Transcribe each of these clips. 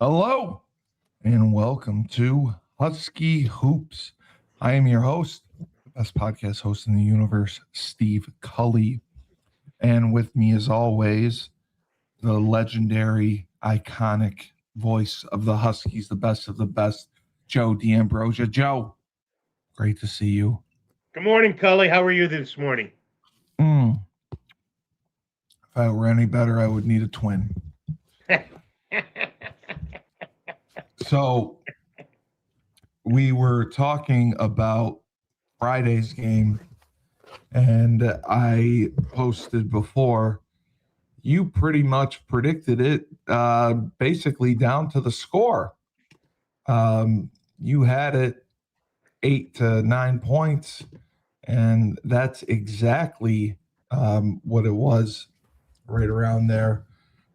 Hello and welcome to Husky Hoops. I am your host, the best podcast host in the universe, Steve Cully. And with me, as always, the legendary, iconic voice of the Huskies, the best of the best, Joe D'Ambrosia. Joe, great to see you. Good morning, Cully. How are you this morning? Mm, if I were any better, I would need a twin. So we were talking about Friday's game, and I posted before. You pretty much predicted it, basically down to the score. You had it 8 to 9 points, and that's exactly what it was, right around there.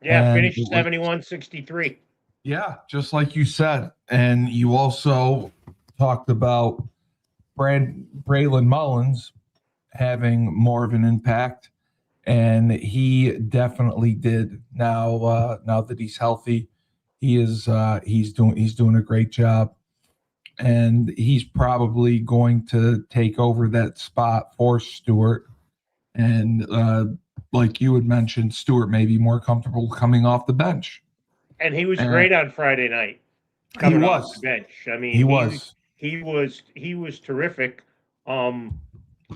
Yeah, And finished it was, 71-63. yeah, just like you said. And you also talked about Braylon Mullins having more of an impact, and he definitely did. Now that he's healthy, he's doing a great job, and he's probably going to take over that spot for Stewart. And like you had mentioned, Stewart may be more comfortable coming off the bench. And he was And great on Friday night he coming off the was, bench. I he mean, was, he was terrific. Um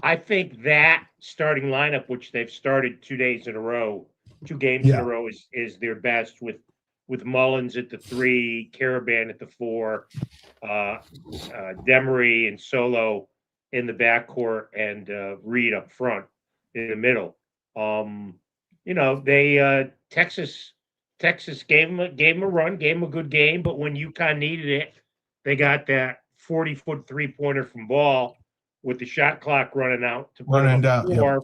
I think that starting lineup, which they've started 2 days in a row, 2 games in a yeah, row, is their best with Mullins at the three, Caravan at the four, uh, Demery and Solo in the backcourt, and Reed up front in the middle. Um, they Texas gave him a run, gave him a good game, but when UConn needed it, they got that 40-foot 3-pointer from Ball with the shot clock running out to put him running up down. Yep. 4.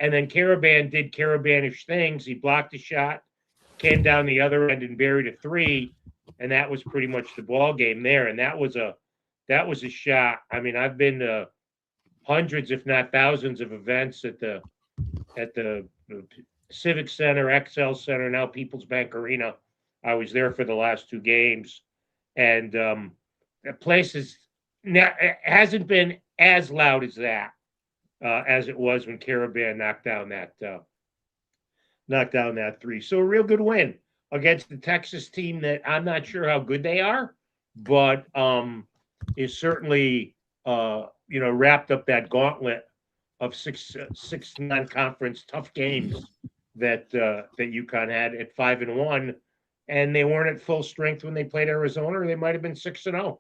And then Caravan did Caravanish things. He blocked a shot, came down the other end and buried a three, and that was pretty much the ball game there. And that was a shot. I mean, I've been to hundreds, if not thousands, of events at the Civic Center, XL Center, now People's Bank Arena. I was there for the last 2 games, and the place it hasn't been as loud as it was when Caravan knocked down that three. So a real good win against the Texas team that I'm not sure how good they are, but is certainly wrapped up that gauntlet of six non-conference tough games that UConn had at 5-1, and they weren't at full strength when they played Arizona, or they might have been 6-0.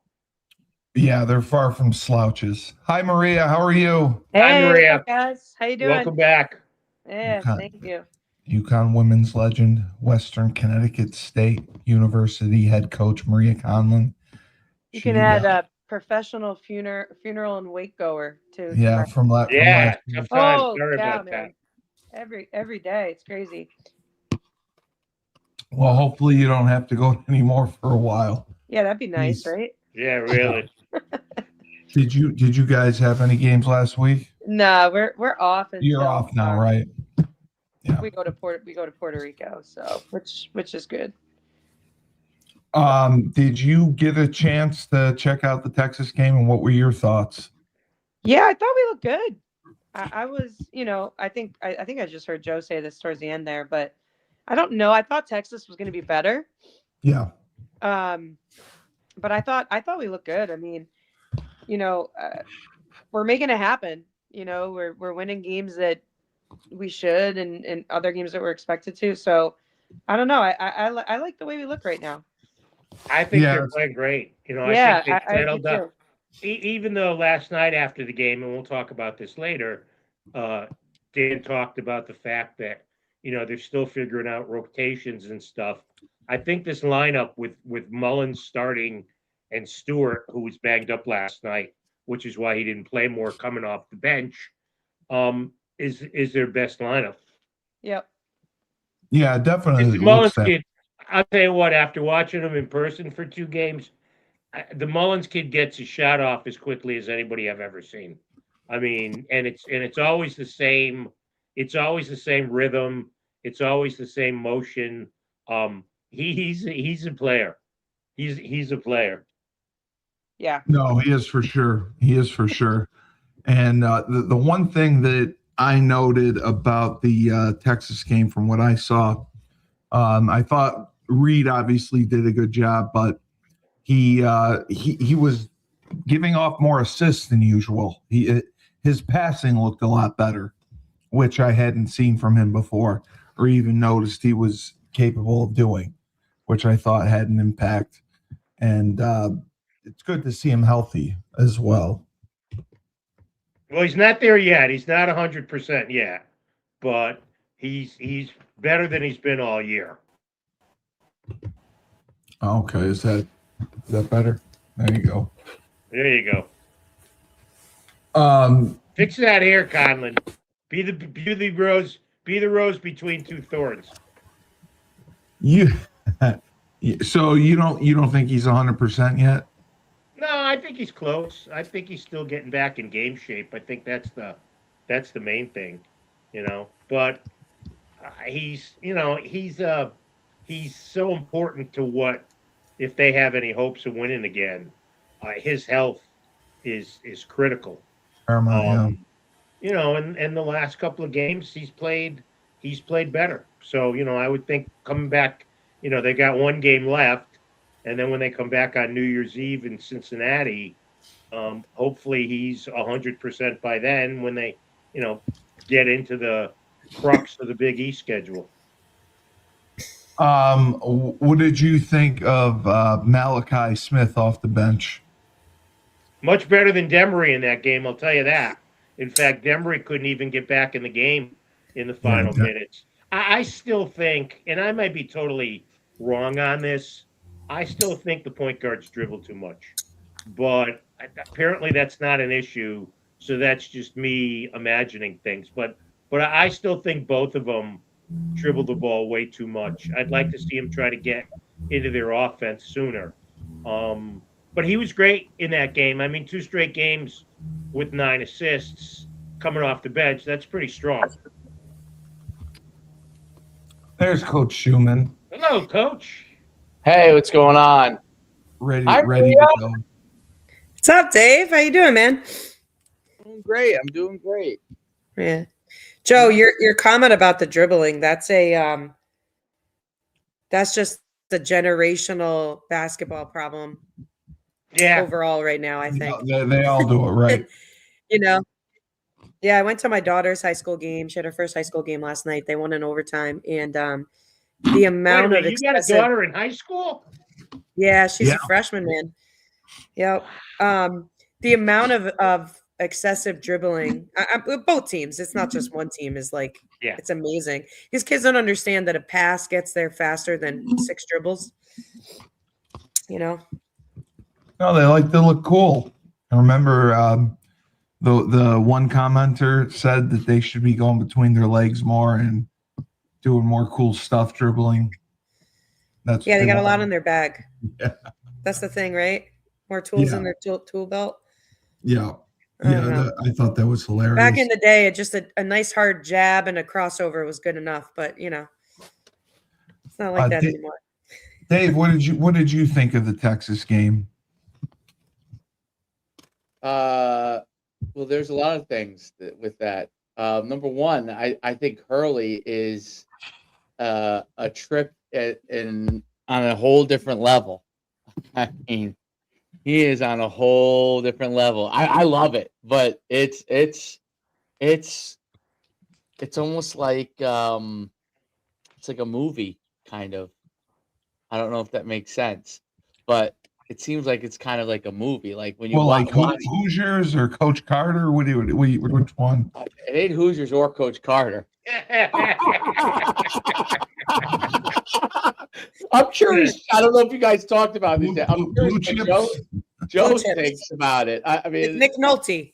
Yeah, they're far from slouches. Hi, Maria. How are you? Hi, Hey, what's Maria. up, guys? How you doing? Welcome back. Yeah, UConn, thank you. UConn women's legend, Western Connecticut State University head coach Maria Conlon. You can She, add a professional funeral and wake goer to yeah, my. from last Yeah, year. tough times. Oh, Sorry cow, about that. man! Every day, it's crazy. Well, hopefully you don't have to go anymore for a while. Yeah, that'd be nice, Please. right? Yeah, Yeah. really. Did you guys have any games last week? No, we're off You're until off now, right? Yeah. we go to Puerto Rico, so which is good. Did you get a chance to check out the Texas game, and what were your thoughts? Yeah, I thought we looked good. I was, I think I just heard Joe say this towards the end there, but I don't know. I thought Texas was going to be better. Yeah. Um, but I thought we looked good. I mean, you know, uh, we're making it happen. We're winning games that we should, and other games that we're expected to. So I don't know. I like the way we look right now. I think Yeah. they're playing great. I Yeah, think they've I do settled up. too. Even though last night after the game, and we'll talk about this later, uh, Dan talked about the fact that they're still figuring out rotations and stuff. I think this lineup with Mullins starting and Stewart, who was banged up last night, which is why he didn't play more coming off the bench, is their best lineup. Yep. Yeah, it Because definitely the looks Mullins that. kid, I'll tell you what, after watching him in person for 2 games, the Mullins kid gets his shot off as quickly as anybody I've ever seen. I mean, and it's always the same. It's always the same rhythm. It's always the same motion. He's a player. he's a player. Yeah. No, he is for sure. He is for sure. And the one thing that I noted about the Texas game from what I saw, I thought Reed obviously did a good job, but he was giving off more assists than usual. His passing looked a lot better, which I hadn't seen from him before or even noticed he was capable of doing, which I thought had an impact. And it's good to see him healthy as well. Well, he's not there yet. He's not 100% yet, but he's better than he's been all year. Okay, is that better? There you go. There you Um, go. Fix that hair, Conlon. Be the rose between two thorns. you so you don't think he's 100% yet? No, I think he's close. I think he's still getting back in game shape. I think that's the main thing, you know. But he's so important to what if they have any hopes of winning again. His health is critical. Yeah. You know, and the last couple of games he's played better. So, you know, I would think coming back, you know, they got one game left, and then when they come back on New Year's Eve in Cincinnati, hopefully he's 100% by then when they, you know, get into the crux of the Big East schedule. What did you think of Malachi Smith off the bench? Much better than Demery in that game, I'll tell you that. In fact, Demery couldn't even get back in the game in the final minutes. I still think, and I might be totally wrong on this, I still think the point guards dribble too much. But apparently that's not an issue, so that's just me imagining things. But I still think both of them dribble the ball way too much. I'd like to see him try to get into their offense sooner. But he was great in that game. I mean, 2 straight games with 9 assists coming off the bench. That's pretty strong. There's Coach Schumann. Hello, Coach. Hey, what's going on? Ready Hi, to go. What's up, Dave? How you doing, man? I'm doing great. Yeah. Joe, your comment about the dribbling, that's just the generational basketball problem. Yeah. Overall right now, I think. They all do it right. You know. Yeah, I went to my daughter's high school game. She had her first high school game last night. They won in overtime, and the amount of you got a daughter in high school? Yeah, she's a freshman, man. Yep. The amount of excessive dribbling, both teams. It's not just one team. Is like, it's amazing. These kids don't understand that a pass gets there faster than 6 dribbles. You know. No, they like to look cool. I remember the one commenter said that they should be going between their legs more and doing more cool stuff dribbling. They got a lot in their bag. Yeah. That's the thing, right? More tools in their tool belt. Yeah. I thought that was hilarious. Back in the day, just a nice hard jab and a crossover was good enough, but you know, it's not like that anymore. Dave, what did you think of the Texas game? Well, there's a lot of things with that. Number one, I think Hurley is a trip on a whole different level. I mean, he is on a whole different level. I love it, but it's almost like it's like a movie kind of. I don't know if that makes sense, but it seems like it's kind of like a movie. Like when you watch Hoosiers or Coach Carter, which one? It ain't Hoosiers or Coach Carter. I'm curious. I don't know if you guys talked about this. I'm curious. Joe thinks about it. I mean, it's Nick Nolte.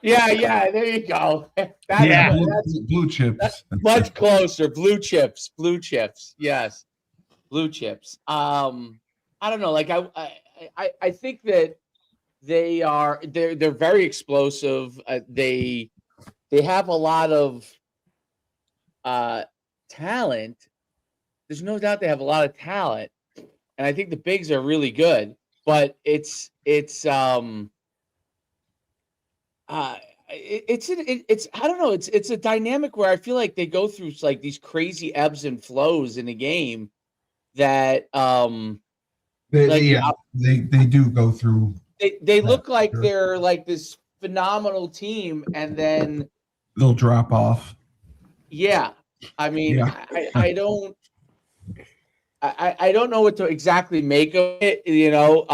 Yeah. There you go. That's blue chips. That's much closer. Blue chips. Yes, blue chips. I don't know. Like I think that they're very explosive. They have a lot of talent. There's no doubt they have a lot of talent, and I think the bigs are really good. But it's I don't know. It's a dynamic where I feel like they go through like these crazy ebbs and flows in a game that they do go through. They look like they're like this phenomenal team, and then they'll drop off. Yeah, I mean, Yeah. I don't know what to exactly make of it, you know.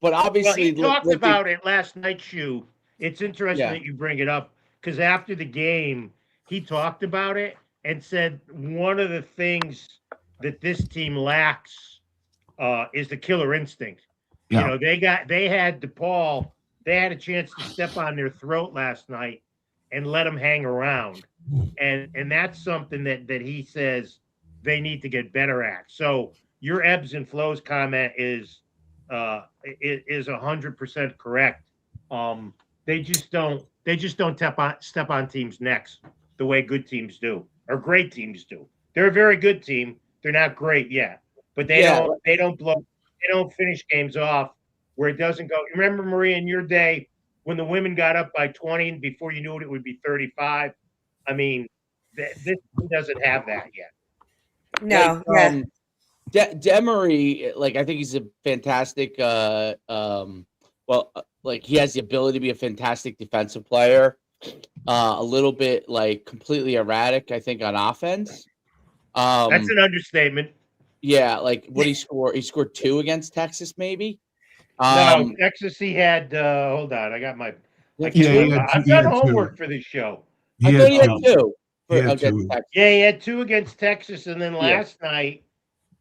But obviously, he talked about it last night, Shu. It's interesting that you bring it up because after the game, he talked about it and said one of the things that this team lacks is the killer instinct. Yeah. You know, they had DePaul, they had a chance to step on their throat last night and let them hang around. And that's something that he says they need to get better at. So your ebbs and flows comment is 100% correct. They just don't step on teams' necks the way good teams do or great teams do. They're a very good team. They're not great yet, but they don't finish games off where it doesn't go. Remember, Maria, in your day when the women got up by 20 and before you knew it would be 35. I mean, this team doesn't have that yet. No, Demery, like I think he's a fantastic. Like he has the ability to be a fantastic defensive player. A little bit like completely erratic, I think, on offense. That's an understatement. Yeah, like what he scored? He scored 2 against Texas, maybe. No, Texas. He had. Hold on, I got my. I've done homework for this show. I thought he had 2. Yeah, he had 2 against Texas, and then last night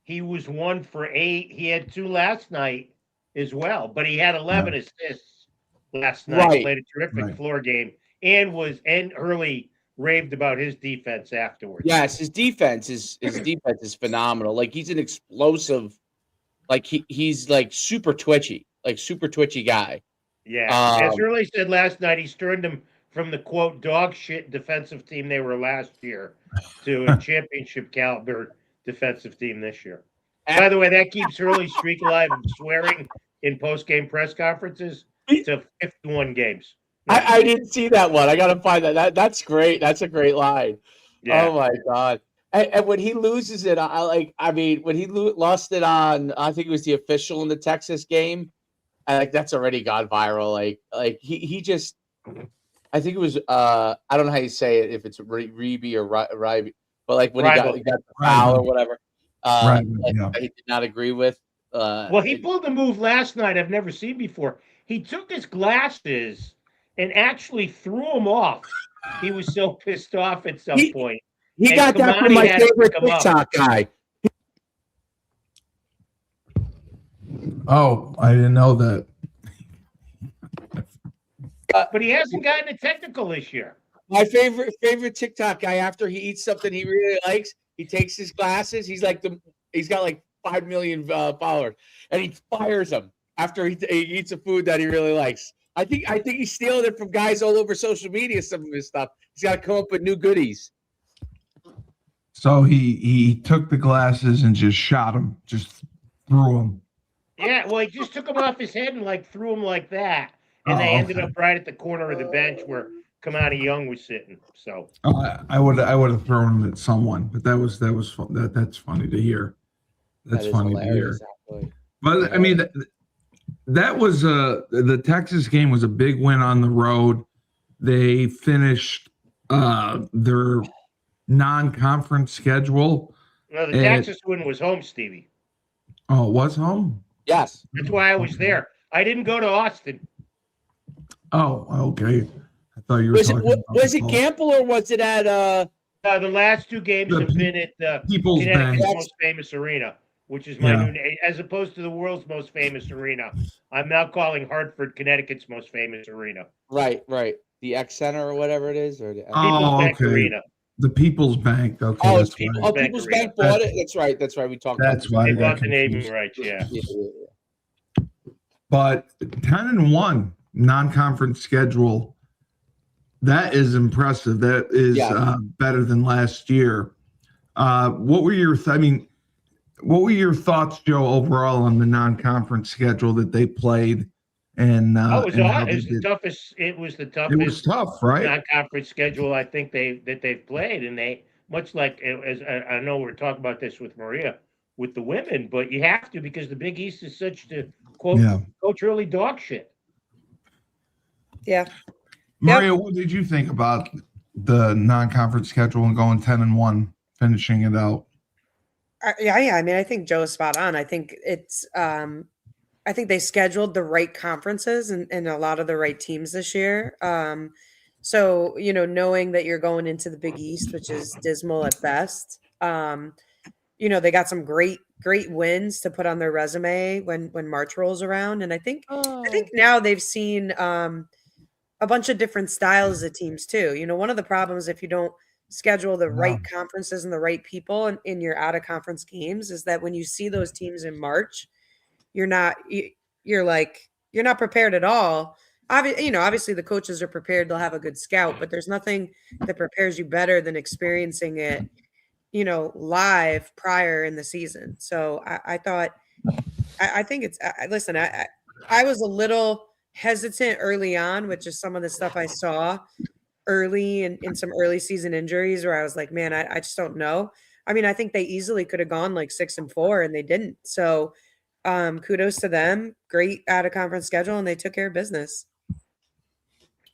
he was 1 for 8. He had 2 last night as well, but he had 11 assists last night. Right. Played a terrific floor game, and Hurley raved about his defense afterwards. Yes, his defense is phenomenal. Like he's an explosive, like he's like super twitchy guy. Yeah, as Hurley said last night, he's turned him from the quote dog shit defensive team they were last year to a championship caliber defensive team this year. By the way, that keeps Hurley's streak alive of swearing in post-game press conferences to 51 games. I didn't see that one. I got to find that. That's great. That's a great line. Yeah. Oh my God. And when he loses it, when he lost it on, I think it was the official in the Texas game. That's already gone viral. Like he just, I think it was, I don't know how you say it, if it's Reby or Ryby, but like when he got the foul or whatever, he did not agree with. Well, he pulled a move last night I've never seen before. He took his glasses and actually threw them off. He was so pissed off at some point. He got that from my favorite TikTok guy. Oh, I didn't know that. But he hasn't gotten a technical this year. My favorite TikTok guy, after he eats something he really likes, he takes his glasses. He's got like 5 million followers, and he fires them after he eats a food that he really likes. I think he's stealing it from guys all over social media. Some of his stuff. He's got to come up with new goodies. So he took the glasses and just shot them, just threw them. Yeah, well, he just took them off his head and like threw them like that, and they ended up right at the corner of the bench where Kamani Young was sitting. So I would have thrown them at someone, but that's funny to hear. That's funny to hear. Exactly. But I mean, that was the Texas game was a big win on the road. They finished their non-conference schedule. No, the Texas win was home, Stevie. Oh, it was home? Yes. That's why I was there. I didn't go to Austin. Oh, okay. I thought you were was it Gamble or was it at the last 2 games have been at Connecticut's most famous arena, which is my new name, as opposed to the world's most famous arena. I'm now calling Hartford Connecticut's most famous arena. Right. The X Center or whatever it is, or the People's Bank Arena. The People's Bank. Okay. Oh, that's People's Bank bought it. That's right. We talked. That's why they bought the naming rights. Yeah. But 10-1 non-conference schedule. That is impressive. That is better than last year. What were your? what were your thoughts, Joe, overall on the non-conference schedule that they played, and Oh, it was, and how it they was the did? toughest. It was the It was toughest tough, right? non-conference schedule I think they've played, and they much like as I know we're talking about this with Maria with the women, but you have to because the Big East is such the quote Yeah. coach early dog shit. Yeah. Maria, what did you think about the non-conference schedule and going 10-1, finishing it out? Yeah. I mean, I think Joe is spot on. I think it's, I think they scheduled the right conferences and a lot of the right teams this year. So, knowing that you're going into the Big East, which is dismal at best, they got some great wins to put on their resume when March rolls around. And I think now they've seen a bunch of different styles of teams too. One of the problems if you don't schedule the right conferences and the right people in your out of conference games is that when you see those teams in March, you're not prepared at all. Obviously the coaches are prepared, they'll have a good scout, but there's nothing that prepares you better than experiencing it, live prior in the season. So I thought, I think it's, listen, I was a little hesitant early on with just some of the stuff I saw early in some early season injuries where I was like, man, I just don't know. I mean, I think they easily could have gone like 6-4 and they didn't. So kudos to them. Great out of conference schedule, and they took care of business.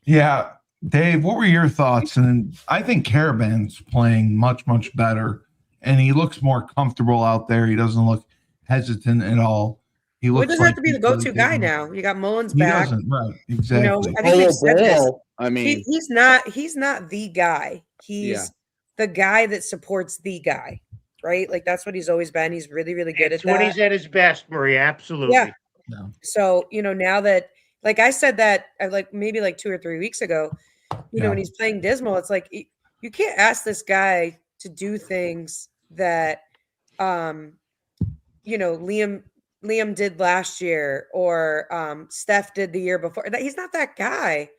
Yeah. Dave, what were your thoughts? And I think Caravan's playing much, much better, and he looks more comfortable out there. He doesn't look hesitant at all. He Well, he looks doesn't have like to be the he's really go-to guy taking- now. You got Mullins He back. doesn't, right? Exactly. I think we've said this. I mean, He's not the guy. He's the guy that supports the guy, right? Like that's what he's always been. He's really, really good It's at that. when he's at his best, Maria. Absolutely. Yeah. Yeah. So, now that, like I said that like maybe like 2 or 3 weeks ago, when he's playing dismal, it's like you can't ask this guy to do things that, Liam did last year or Steph did the year before. That he's not that guy,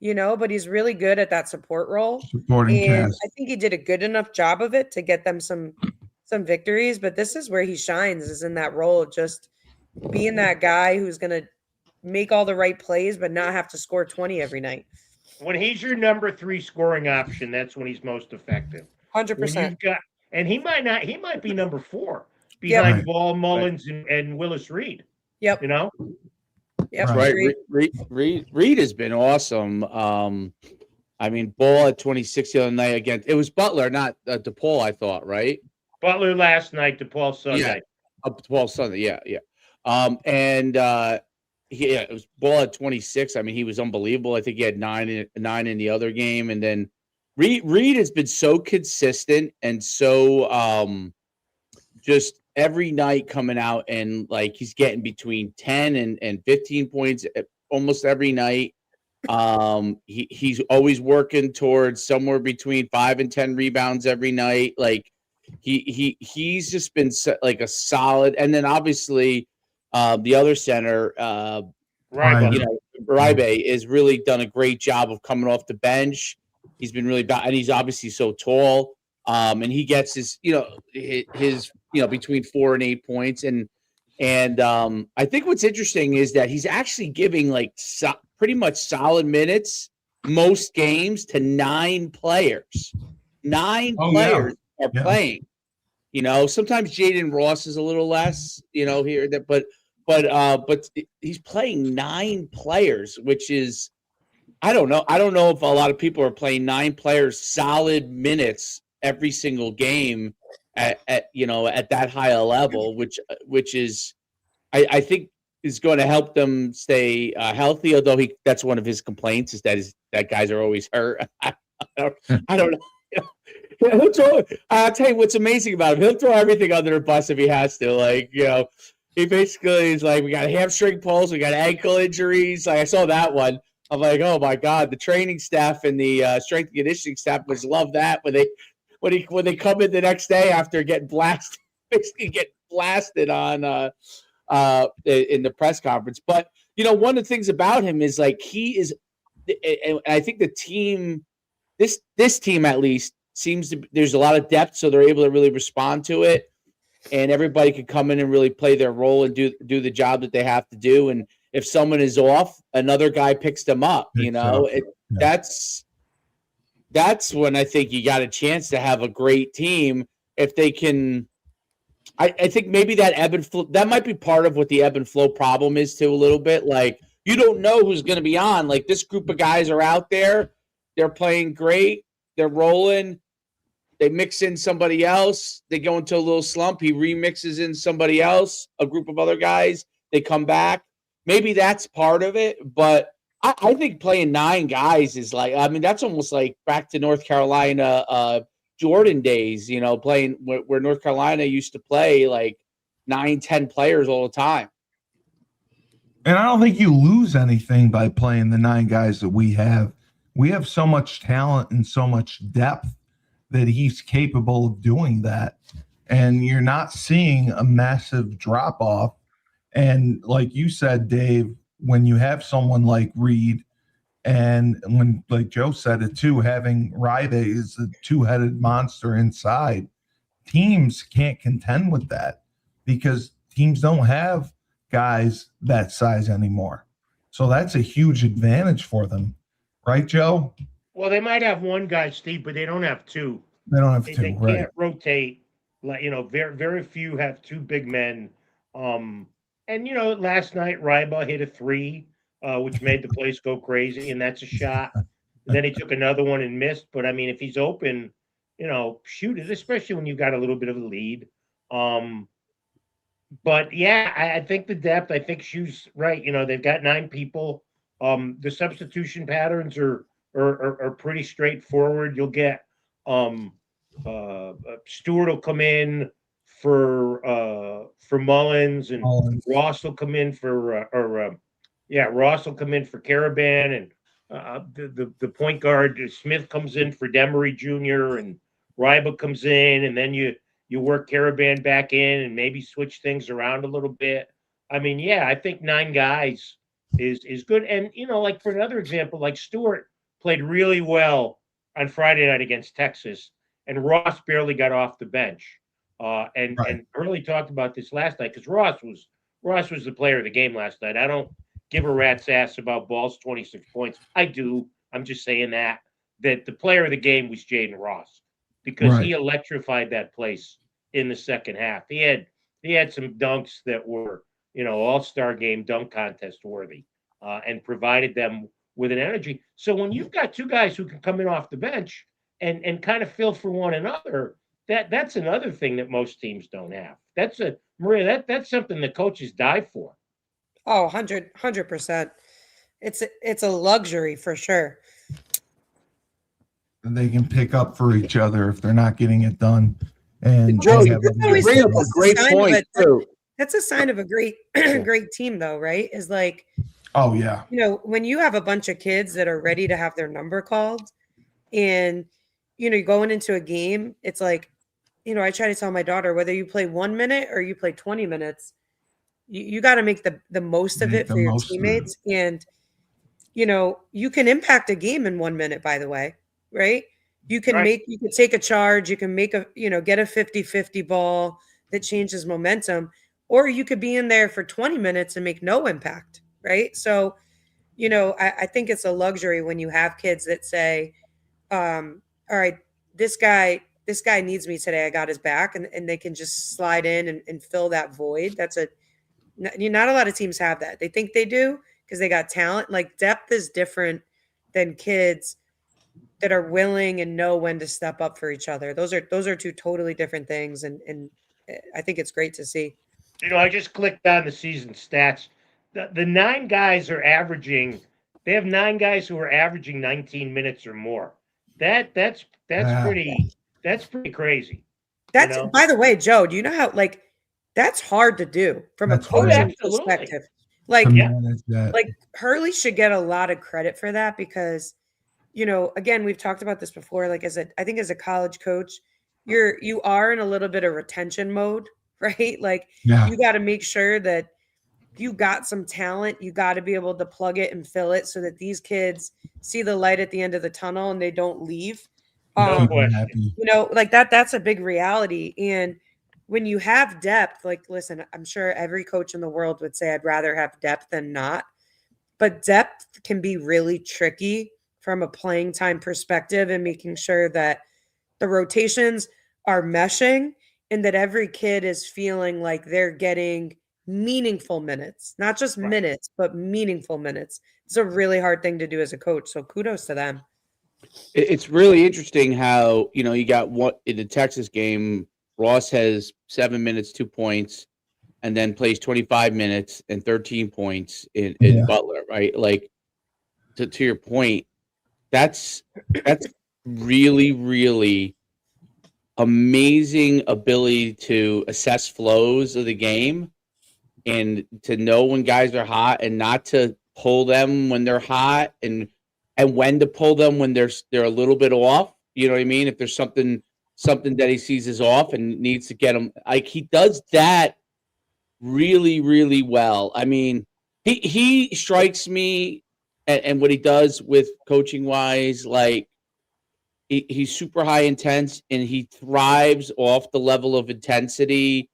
but he's really good at that support role. Supporting And cast. I think he did a good enough job of it to get them some victories. But this is where he shines, is in that role of just being that guy who's going to make all the right plays, but not have to score 20 every night. When he's your number 3 scoring option, that's when he's most effective. 100%. And he might be number 4 behind Right. Ball, Mullins, and Willis Reed. Yep. Yep. Right. Reed has been awesome. I mean, Ball at 26 the other night again. It was Butler, not DePaul, I thought, right? Butler last night, DePaul Sunday. Yeah. DePaul Sunday, yeah. It was Ball at 26. I mean, he was unbelievable. I think he had 9 in the other game. And then Reed has been so consistent and so just every night coming out and like he's getting between 10 and 15 points almost every night. He's always working towards somewhere between 5 and 10 rebounds every night. Like he's just been like a solid. And then obviously the other center, Rybe has really done a great job of coming off the bench. He's been really bad, and he's obviously so tall. And he gets his between 4 and 8 points. And I think what's interesting is that he's actually giving like pretty much solid minutes most games to 9 players. 9 players are playing. Sometimes Jaden Ross is a little less, here that, but he's playing 9 players, which is, I don't know if a lot of people are playing 9 players solid minutes every single game at that high a level, which is, I think is going to help them stay healthy. Although that's one of his complaints is that guys are always hurt. I don't know. I'll tell you what's amazing about him. He'll throw everything under the bus if he has to. Like, he basically is like, we got hamstring pulls, we got ankle injuries. Like I saw that one. I'm like, oh my God, the training staff and the strength and conditioning staff must love that when they come in the next day after getting blasted, basically get blasted on in the press conference. But one of the things about him is like he is, and I think the team, this team at least seems to, there's a lot of depth, so they're able to really respond to it. and everybody could come in and really play their role and do the job that they have to do. And if someone is off, another guy picks them up. That's when I think you got a chance to have a great team if they can. I think maybe that ebb and flow, that might be part of what the ebb and flow problem is too, a little bit. Like, you don't know who's going to be on. Like, this group of guys are out there. They're playing great. They're rolling. They mix in somebody else. They go into a little slump. He remixes in somebody else, a group of other guys. They come back. Maybe that's part of it. But I think playing 9 guys is like, I mean, that's almost like back to North Carolina Jordan days, playing where North Carolina used to play like 9, 10 players all the time. And I don't think you lose anything by playing the 9 guys that we have. We have so much talent and so much depth that he's capable of doing that. And you're not seeing a massive drop off. And like you said, Dave, when you have someone like Reed, and when, like Joe said it too, having Ryde is a 2-headed monster inside, teams can't contend with that because teams don't have guys that size anymore. So that's a huge advantage for them. Right, Joe? Well, they might have one guy, Steve, but they don't have 2. They don't have They 2, right? can't rotate. Like, very, very few have 2 big men. And, last night, Ryba hit a 3. Which made the place go crazy, and that's a shot. And then he took another one and missed. But, I mean, if he's open, shoot it, especially when you've got a little bit of a lead. But, yeah, I think the depth, I think Shu's right. They've got 9 people. The substitution patterns are pretty straightforward. You'll get Stewart will come in for Mullins, and Ross will come in for Ross will come in for Caravan, and the point guard Smith comes in for Demery Jr. and Ryba comes in, and then you work Caravan back in and maybe switch things around a little bit. I mean, yeah, I think 9 guys is good. And like for another example, like Stewart played really well on Friday night against Texas, and Ross barely got off the bench. And Hurley talked about this last night because Ross was the player of the game last night. I don't give a rat's ass about Ball's 26 points. I do. I'm just saying that the player of the game was Jaden Ross because he electrified that place in the second half. He had some dunks that were, all-star game dunk contest worthy, and provided them with an energy. So when you've got 2 guys who can come in off the bench and kind of fill for one another, that's another thing that most teams don't have. That's something the coaches die for. Oh, 100%. It's a luxury for sure. And they can pick up for each other if they're not getting it done. And Joe, you bring up a great point too. That's a sign of a great great team though, right? Is like, oh yeah, when you have a bunch of kids that are ready to have their number called, and you're going into a game, it's like, I try to tell my daughter, whether you play 1 minute or you play 20 minutes, you got to make the most of it for your teammates. And, you can impact a game in 1 minute, by the way, right? You can you can take a charge, you can make get a 50-50 ball that changes momentum, or you could be in there for 20 minutes and make no impact, right? So, I think it's a luxury when you have kids that say, all right, this guy needs me today. I got his back, and they can just slide in and fill that void. Not a lot of teams have that. They think they do because they got talent. Like, depth is different than kids that are willing and know when to step up for each other. Those are 2 totally different things. And I think it's great to see. I just clicked on the season stats. The 9 guys are averaging. They have 9 guys who are averaging 19 minutes or more. That's pretty crazy. That's by the way, Joe, do you know how that's hard to do from a coaching perspective? Like Hurley should get a lot of credit for that because, again, we've talked about this before. Like I think as a college coach, you are in a little bit of retention mode, right? Like you got to make sure that you got some talent. You got to be able to plug it and fill it so that these kids see the light at the end of the tunnel and they don't leave. No question. Like that's a big reality. And when you have depth, like, listen, I'm sure every coach in the world would say I'd rather have depth than not, but depth can be really tricky from a playing time perspective and making sure that the rotations are meshing and that every kid is feeling like they're getting meaningful minutes, not just Right. minutes, but meaningful minutes. It's a really hard thing to do as a coach. So kudos to them. It's really interesting how, you got what in the Texas game, Ross has 7 minutes, 2 points, and then plays 25 minutes and 13 points in Yeah. Butler, right? Like, to your point, that's really, really amazing ability to assess flows of the game and to know when guys are hot and not to pull them when they're hot and when to pull them when they're a little bit off. You know what I mean? If there's something that he sees is off and needs to get him, like, he does that really, really well. I mean, he strikes me and what he does with coaching wise, like, he's super high intense and he thrives off the level of intensity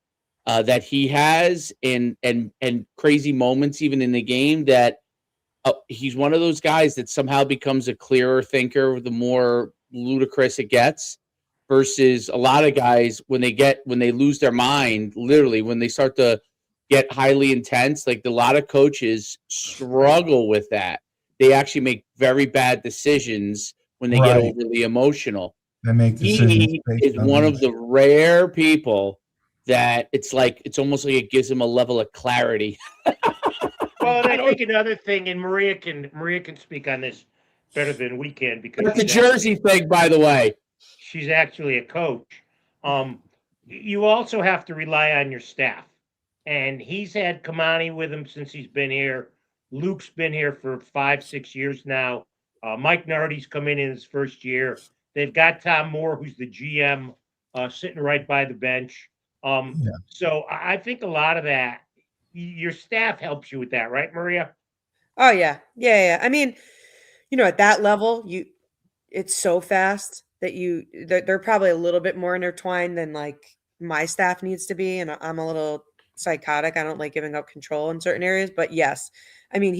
that he has and crazy moments even in the game that he's one of those guys that somehow becomes a clearer thinker the more ludicrous it gets versus a lot of guys when they lose their mind, literally when they start to get highly intense, like a lot of coaches struggle with that. They actually make very bad decisions when they get Right. overly emotional. They make decisions He based is on one these. of the rare people that it's almost like it gives him a level of clarity. Well, and I think another thing, and Maria can speak on this better than we can because That's a Jersey thing, by the way. she's actually a coach. You also have to rely on your staff, and he's had Kamani with him since he's been here. Luke's been here for 5-6 years now. Mike Nardi's come in his first year. They've got Tom Moore, who's the GM, sitting right by the bench. Yeah. So I think a lot of that, your staff helps you with that, right, Maria? Oh yeah. Yeah. I mean, at that level, it's so fast that they're probably a little bit more intertwined than like my staff needs to be. And I'm a little psychotic. I don't like giving up control in certain areas, but yes, I mean,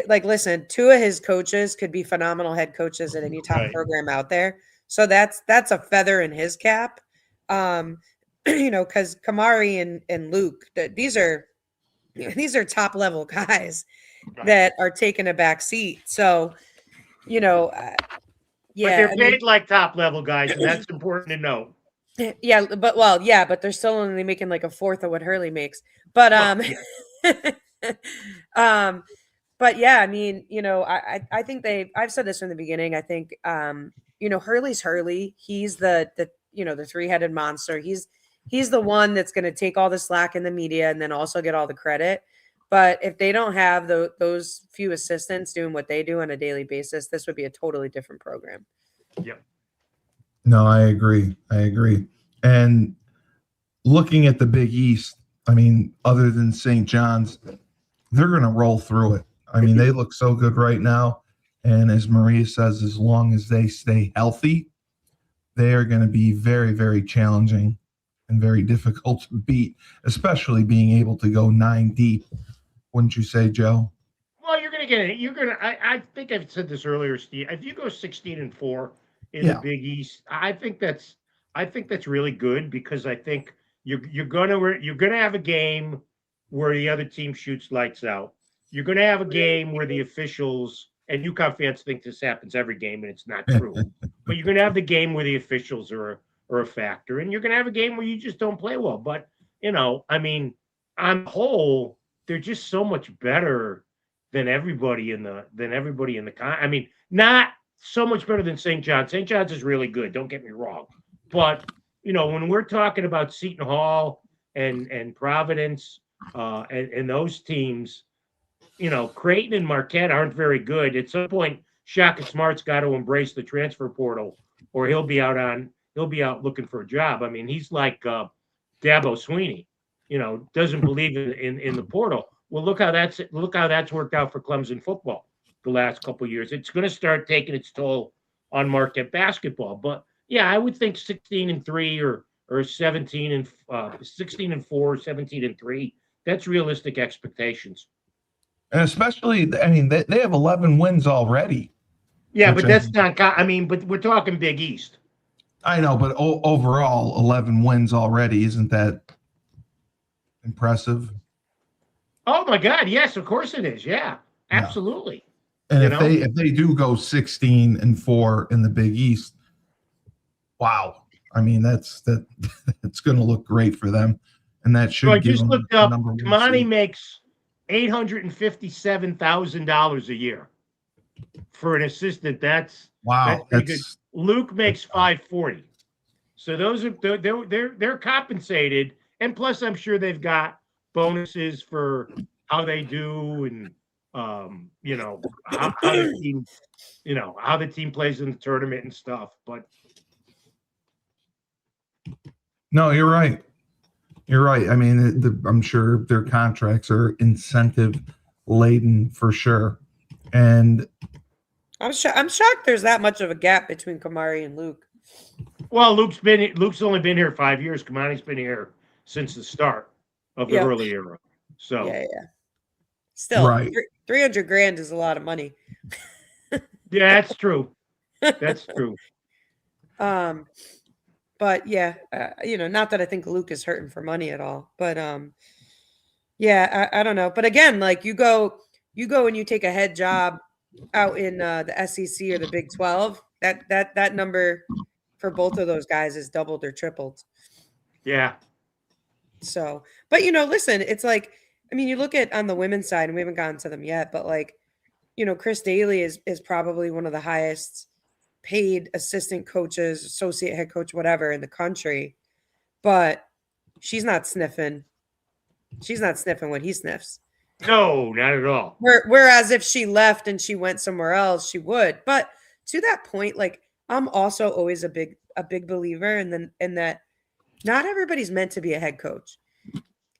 listen, two of his coaches could be phenomenal head coaches at any top Right. program out there. So that's a feather in his cap. Because Kamari and Luke, these are top level guys Right. that are taking a back seat. So, But yeah, they're paid like top level guys, and that's important to know. yeah, but they're still only making like a fourth of what Hurley makes. But Well, yeah. but yeah, I mean, I think I've said this from the beginning. I think Hurley's Hurley. He's the the three-headed monster. He's the one that's going to take all the slack in the media and then also get all the credit. But if they don't have those few assistants doing what they do on a daily basis, this would be a totally different program. Yep. No, I agree. And looking at the Big East, I mean, other than St. John's, they're going to roll through it. I mean, they look so good right now. And as Maria says, as long as they stay healthy, they are going to be very, very challenging and very difficult to beat, especially being able to go 9 deep. Wouldn't you say, Joe? Well, you're going to get it. I think I've said this earlier, Steve. If you go 16-4 in the Big East, I think that's really good because I think you're gonna have a game where the other team shoots lights out. You're gonna have a game where the officials, and UConn fans think this happens every game, and it's not true. But you're gonna have the game where the officials are a factor, and you're gonna have a game where you just don't play well. But I mean, on the whole, they're just so much better than everybody in the I mean, not so much better than St. John's. St. John's is really good. Don't get me wrong, but when we're talking about Seton Hall and Providence and those teams, Creighton and Marquette aren't very good. At some point, Shaka Smart's got to embrace the transfer portal, or he'll be out looking for a job. I mean, he's like Dabo Sweeney, doesn't believe in the portal. Well, look how that's worked out for Clemson football the last couple of years. It's going to start taking its toll on Marquette basketball. But yeah, I would think 16-3 or 16-4, 17-3. That's realistic expectations. And especially, I mean, they have 11 wins already. Yeah, which but that's not. I mean, but we're talking Big East. I know, but overall, 11 wins already. Isn't that impressive? Oh my God! Yes, of course it is. Yeah, Yeah. absolutely. And You if know? they do go 16-4 in the Big East, wow. I mean, that's it's going to look great for them, and that So I should give just them looked the up. number one Kamani seed. makes $857,000 a year for an assistant. That's Wow, pretty good. Luke makes 540. So those are they're compensated, and plus I'm sure they've got bonuses for how they do, and how the team how the team plays in the tournament and stuff. But no, you're right. You're right. I mean, I'm sure their contracts are incentive laden for sure, and I'm shocked there's that much of a gap between Kamari and Luke. well, Luke's only been here 5 years. Kamani's been here since the start of the early era. So yeah. Still, right. 300 grand is a lot of money. yeah, that's true. That's true. But yeah, not that I think Luke is hurting for money at all, but yeah, I don't know. But again, like you go and you take a head job out in the SEC or the Big 12, that number for both of those guys is doubled or tripled. Yeah. So, but listen, it's like, I mean, you look at on the women's side, and we haven't gotten to them yet, but like, Chris Daly is probably one of the highest paid assistant coaches, associate head coach, whatever in the country, but she's not sniffing when he sniffs. No, not at all. Whereas if she left and she went somewhere else, she would. But to that point, like I'm also always a big believer in that not everybody's meant to be a head coach.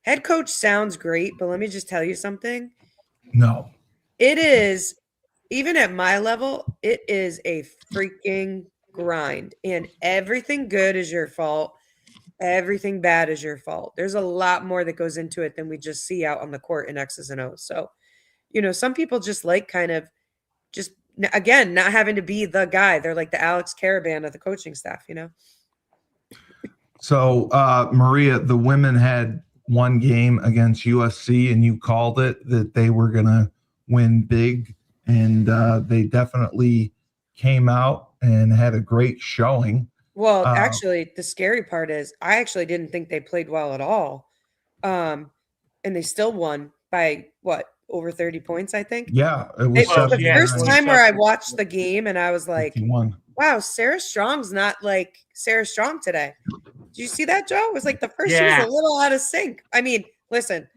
Head coach sounds great, but let me just tell you something. No. It is, even at my level, it is a freaking grind. And everything good is your fault. Everything bad is your fault. There's a lot more that goes into it than we just see out on the court in X's and O's. So, some people just like kind of just, again, not having to be the guy. They're like the Alex Caravan of the coaching staff, So, Maria, the women had one game against USC, and you called it that they were going to win big, and they definitely came out and had a great showing. Well, actually, the scary part is I actually didn't think they played well at all. And they still won by what, over 30 points, I think. Yeah, it was the first time where I watched the game and I was like, 51. wow, Sarah Strong's not like Sarah Strong today. Did you see that, Joe? It was like the first she was a little out of sync. I mean, listen,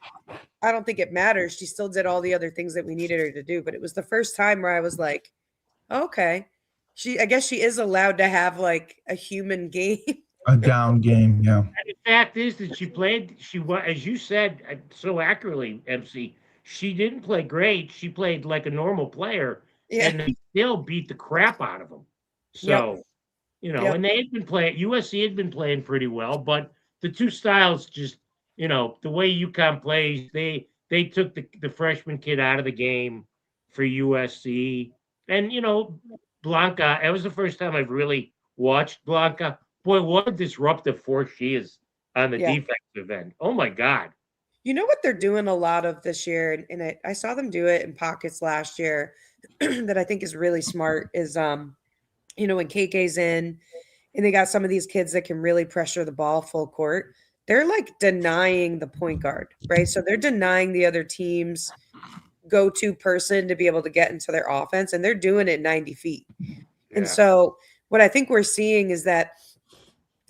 I don't think it matters. She still did all the other things that we needed her to do, but it was the first time where I was like, okay. I guess she is allowed to have like a human game. A down game, yeah. And the fact is that she was, as you said so accurately, MC, she didn't play great. She played like a normal player, and they still beat the crap out of them. So, and they had been playing, USC had been playing pretty well, but the two styles just, the way UConn plays, they took the freshman kid out of the game for USC. And, Blanca, it was the first time I've really watched Blanca. Boy, what a disruptive force she is on the defensive end. Oh, my God. You know what they're doing a lot of this year, and I saw them do it in pockets last year that I think is really smart is, when KK's in and they got some of these kids that can really pressure the ball full court, they're like denying the point guard, right? So they're denying the other team's go-to person to be able to get into their offense, and they're doing it 90 feet. And so what I think we're seeing is that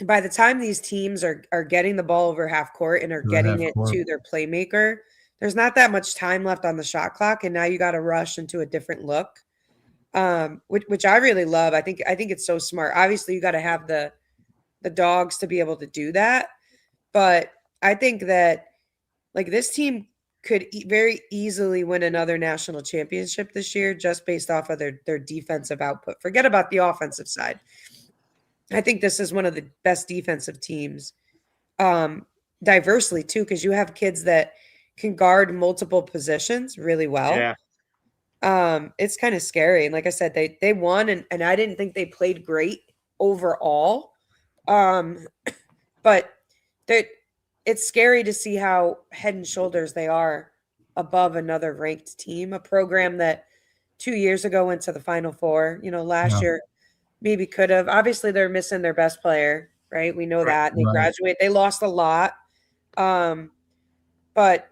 by the time these teams are getting the ball over half court and are getting it to their playmaker, there's not that much time left on the shot clock, and now you got to rush into a different look, which I really love. I think it's so smart. Obviously, you got to have the dogs to be able to do that, but I think that like this team could very easily win another national championship this year just based off of their defensive output. Forget about the offensive side. I think this is one of the best defensive teams, diversely too, because you have kids that can guard multiple positions really well. Yeah. It's kind of scary. And like I said, they won, and I didn't think they played great overall. But it's scary to see how head and shoulders they are above another ranked team, a program that 2 years ago went to the Final Four. Last Yeah. year maybe could have. Obviously, they're missing their best player, right? We know that. They Right. graduate. They lost a lot. But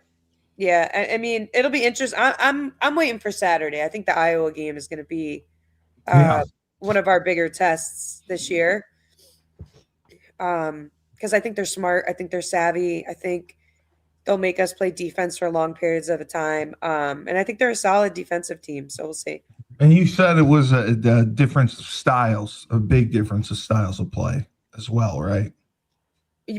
yeah, I mean, it'll be interesting. I'm waiting for Saturday. I think the Iowa game is going to be one of our bigger tests this year. Because I think they're smart. I think they're savvy. I think they'll make us play defense for long periods of a time. And I think they're a solid defensive team. So we'll see. And you said it was a difference of styles, a big difference of styles of play as well, right?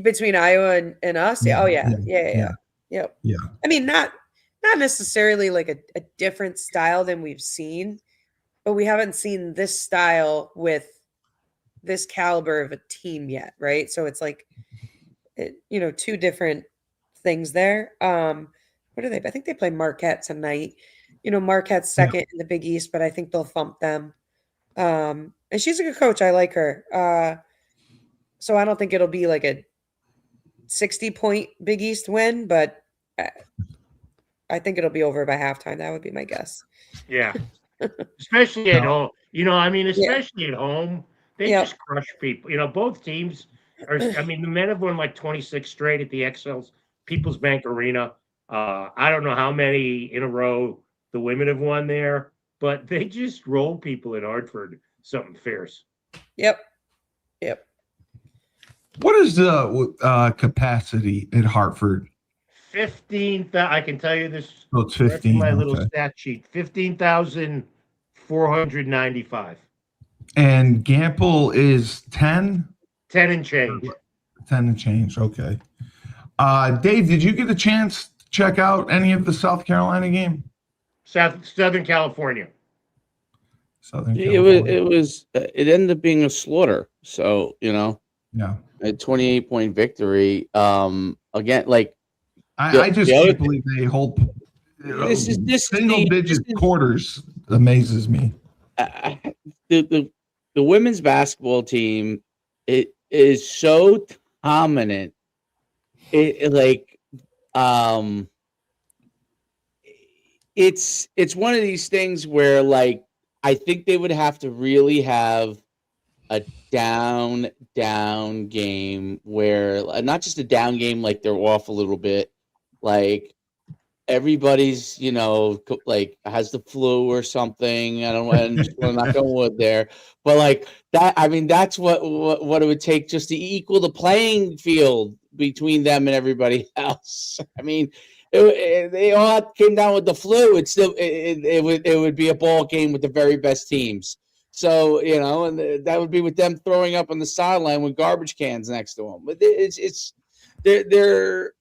Between Iowa and us? Yeah. Oh, yeah. Yep. Yeah. I mean, not necessarily like a different style than we've seen, but we haven't seen this style with this caliber of a team yet, right? So it's like, two different things there. What are they? I think they play Marquette tonight. Marquette's second in the Big East, but I think they'll thump them. And she's a good coach. I like her. So I don't think it'll be like a 60-point Big East win, but I think it'll be over by halftime. That would be my guess. Yeah. Especially at home. Especially at home, they just crush people. Both teams are, the men have won like 26 straight at the XL's People's Bank Arena. I don't know how many in a row the women have won there, but they just roll people in Hartford. Something fierce. Yep. What is the capacity at Hartford? 15,000. I can tell you this. Oh, it's 15. My little stat sheet. 15,495. And Gamble is 10? 10 and change. 10 and change. Okay. Dave, did you get a chance to check out any of the South Carolina game? Southern California. It ended up being a slaughter. So, Yeah. A 28-point victory. Again, like I just can't believe they hold single-digit quarters. Amazes me. The women's basketball team, it is so dominant. It's one of these things where, like, I think they would have to really have a down game where not just a down game, like they're off a little bit, like everybody's, like has the flu or something. I don't want to knock on wood there, but like that, I mean, that's what it would take just to equal the playing field between them and everybody else. I mean, they all came down with the flu. It would be a ball game with the very best teams. So, and that would be with them throwing up on the sideline with garbage cans next to them. But they're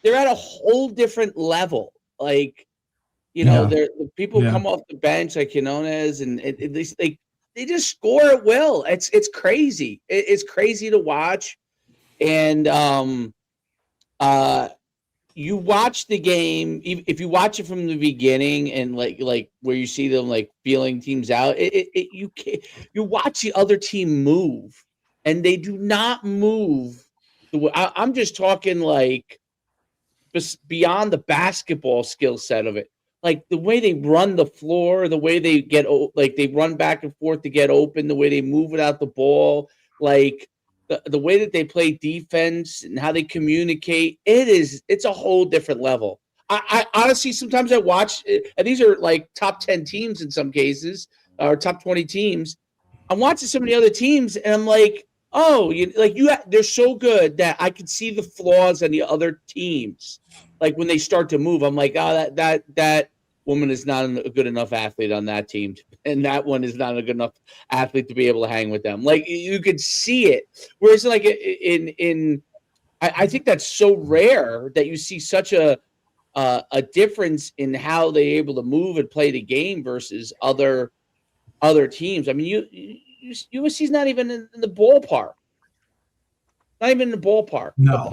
at a whole different level. Like, the people come off the bench like Quinones, and they just score at will. It's crazy. It's crazy to watch. And you watch the game, if you watch it from the beginning and like where you see them like feeling teams out, you watch the other team move, and they do not move. I'm just talking like beyond the basketball skill set of it, like the way they run the floor, the way they they run back and forth to get open, the way they move without the ball, like. The way that they play defense and how they communicate, it's a whole different level. I honestly, sometimes I watch, and these are like top 10 teams in some cases, or top 20 teams. I'm watching some of the other teams, and I'm like, they're so good that I can see the flaws in the other teams. Like when they start to move, I'm like, oh, that woman is not a good enough athlete on that team, and that one is not a good enough athlete to be able to hang with them. Like you could see it. Whereas like I think that's so rare that you see such a difference in how they're able to move and play the game versus other teams. I mean, USC's not even in the ballpark. Not even in the ballpark. No.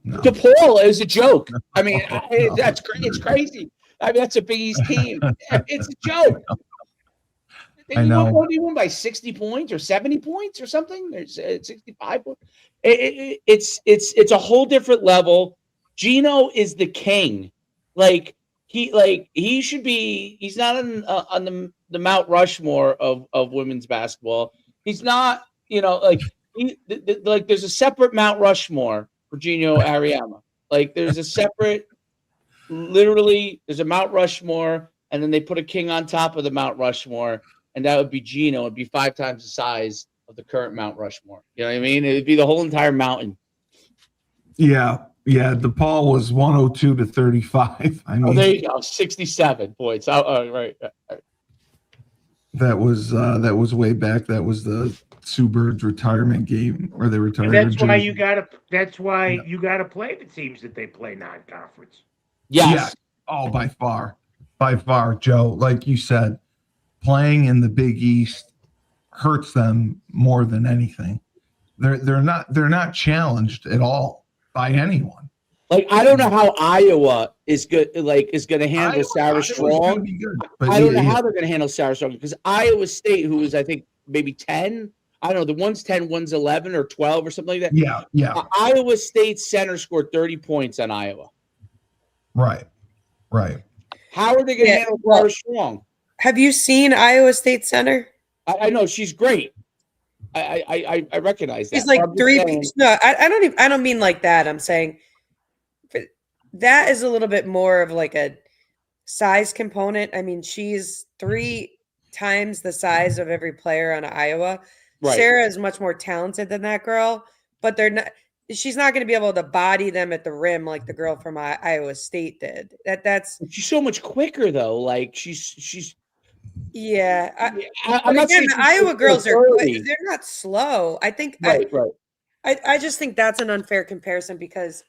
DePaul is a joke. I mean, No. it's crazy. I mean, that's a Big East team. It's a joke. I know. They won by 60 points or 70 points or something. There's 65 points. It's a whole different level. Gino is the king. He should be. He's not on the Mount Rushmore of women's basketball. He's not. There's a separate Mount Rushmore for Gino Ariema. There's a separate. Literally, there's a Mount Rushmore, and then they put a king on top of the Mount Rushmore, and that would be Gino. It'd be 5 times the size of the current Mount Rushmore. You know what I mean? It'd be the whole entire mountain. Yeah. DePaul was 102 to 35. I mean, there you go, 67 points. Right. That was way back. That was the Sue Bird's retirement game where they retired. And that's why you gotta play the teams that they play non-conference. Yes. Yeah. Oh, by far, Joe. Like you said, playing in the Big East hurts them more than anything. They're not challenged at all by anyone. I don't know how Iowa is good. Is going to handle Sarah Strong. I don't know how they're going to handle Sarah Strong because Iowa State, who is I think maybe 10. I don't know. The one's 10, one's 11 or 12 or something like that. Yeah. Iowa State center scored 30 points on Iowa. Right. How are they going to handle Sarah Strong? Have you seen Iowa State center? I know she's great. I recognize that. She's like 3 pieces. No, I don't mean like that. I'm saying that is a little bit more of like a size component. I mean, she's 3 times the size of every player on Iowa. Right. Sarah is much more talented than that girl, but she's not going to be able to body them at the rim like the girl from Iowa State did. She's so much quicker though. She's yeah. The Iowa girls are quick. They're not slow. I think right. I just think that's an unfair comparison because,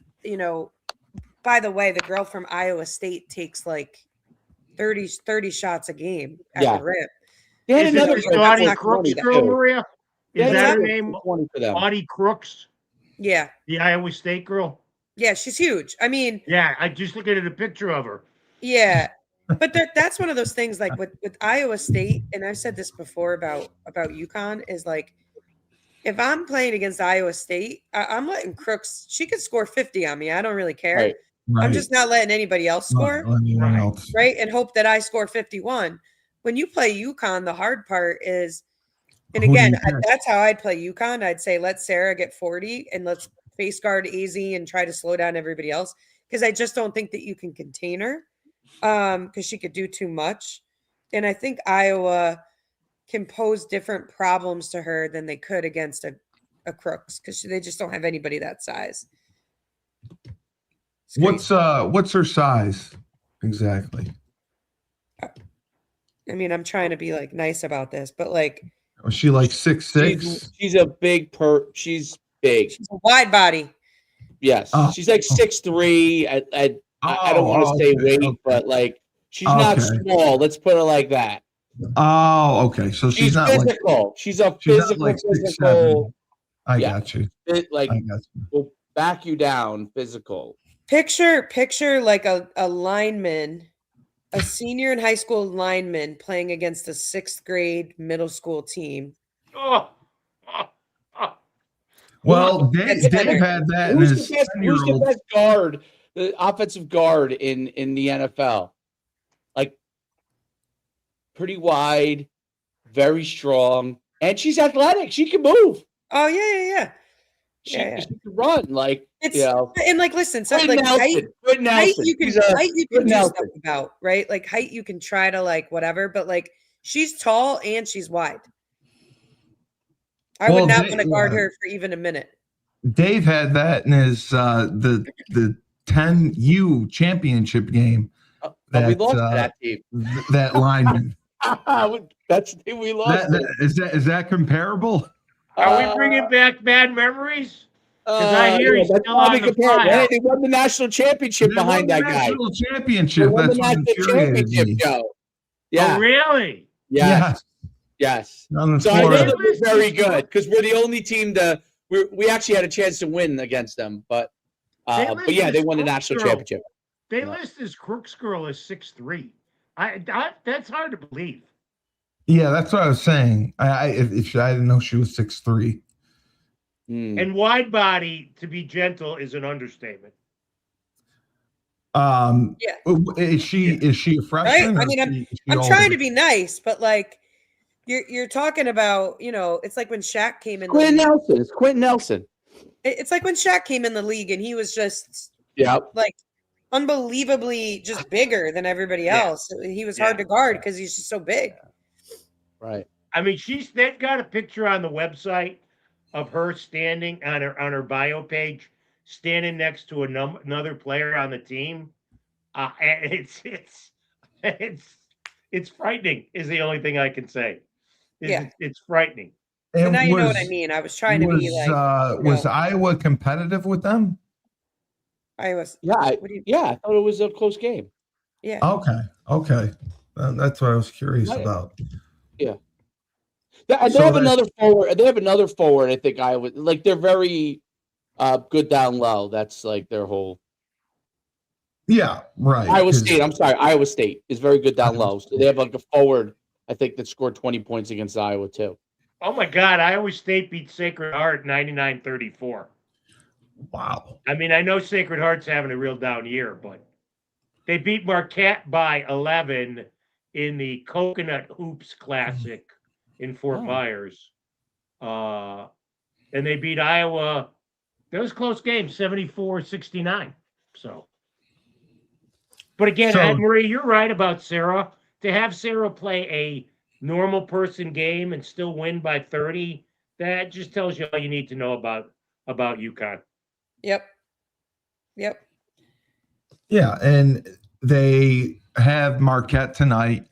by the way, the girl from Iowa State takes 30 shots a game at the rim. Yeah, another Audie Crooks girl, Maria. Is that her name? Audie Crooks. Yeah. The Iowa State girl. Yeah, she's huge. I mean. Yeah, I just looking at a picture of her. Yeah. But that's one of those things with Iowa State, and I've said this before about UConn, is if I'm playing against Iowa State, I'm letting Crooks, she could score 50 on me. I don't really care. Right. I'm just not letting anybody else score. Right. And hope that I score 51. When you play UConn, the hard part is, and again, that's how I'd play UConn. I'd say, let Sarah get 40 and let's face guard AZ and try to slow down everybody else. Because I just don't think that you can contain her. Because she could do too much. And I think Iowa can pose different problems to her than they could against a Crooks because they just don't have anybody that size. What's her size exactly? I mean, I'm trying to be nice about this, but is she 6'6"? She's a big she's big. She's a wide body. Yes. She's 6'3". I don't want to say weight, but she's not small. Let's put it like that. Oh, okay. So she's not physical. She's a physical. I got you. Will back you down. Physical. Picture a lineman, a senior in high school lineman playing against a 6th grade middle school team. Well, Dave had that. Who's the best guard? The offensive guard in the NFL, pretty wide, very strong, and she's athletic. She can move. Oh yeah. She can run. And listen, so height you can do stuff about, right? Height you can try to whatever, but she's tall and she's wide. I would not want to guard her for even a minute. Dave had that in his the 10U championship game. We lost that team. That lineman. That's the team we lost. Is that comparable? Are we bringing back bad memories? Because I hear he's still on the fire. Hey, they won the national championship behind that guy. National championship. That's what championship, Joe. Yeah. Oh, really? Yes. Yes. On the So I know Florida. that we're very good because we're the only team we actually had a chance to win against them, but yeah, they won the national championship. They list this Crooks girl as 6'3". That's hard to believe. Yeah, that's what I was saying. I didn't know she was 6'3". And wide body, to be gentle, is an understatement. Yeah. Is she a freshman? Right? I mean, I'm trying to be nice, but like you're talking about, it's like when Shaq came in the Quentin league. Nelson. It's Quentin Nelson. It's like when Shaq came in the league and he was just like unbelievably just bigger than everybody else. He was hard to guard because he's just so big. Right. I mean, they've got a picture on the website of her standing on her bio page, standing next to another player on the team. And it's frightening. Is the only thing I can say. It's frightening. And but now you know what I mean. I was trying to be like. Was Iowa competitive with them? Iowa. Yeah, I thought it was a close game. Yeah. Okay. That's what I was curious about. Yeah. They have another forward. They have another forward. I think Iowa, like, they're very good down low. That's like their whole. Yeah, right. Iowa State is very good down low. So they have like a forward, I think, that scored 20 points against Iowa too. Oh my God! Iowa State beat Sacred Heart 99-34. Wow. I mean, I know Sacred Heart's having a real down year, but they beat Marquette by 11 in the Coconut Hoops Classic in Fort Myers. And they beat Iowa. That was a close game, 74-69. So, but again, Marie, you're right about Sarah. To have Sarah play a normal person game and still win by 30, that just tells you all you need to know about UConn. Yep. Yeah, and they have Marquette tonight,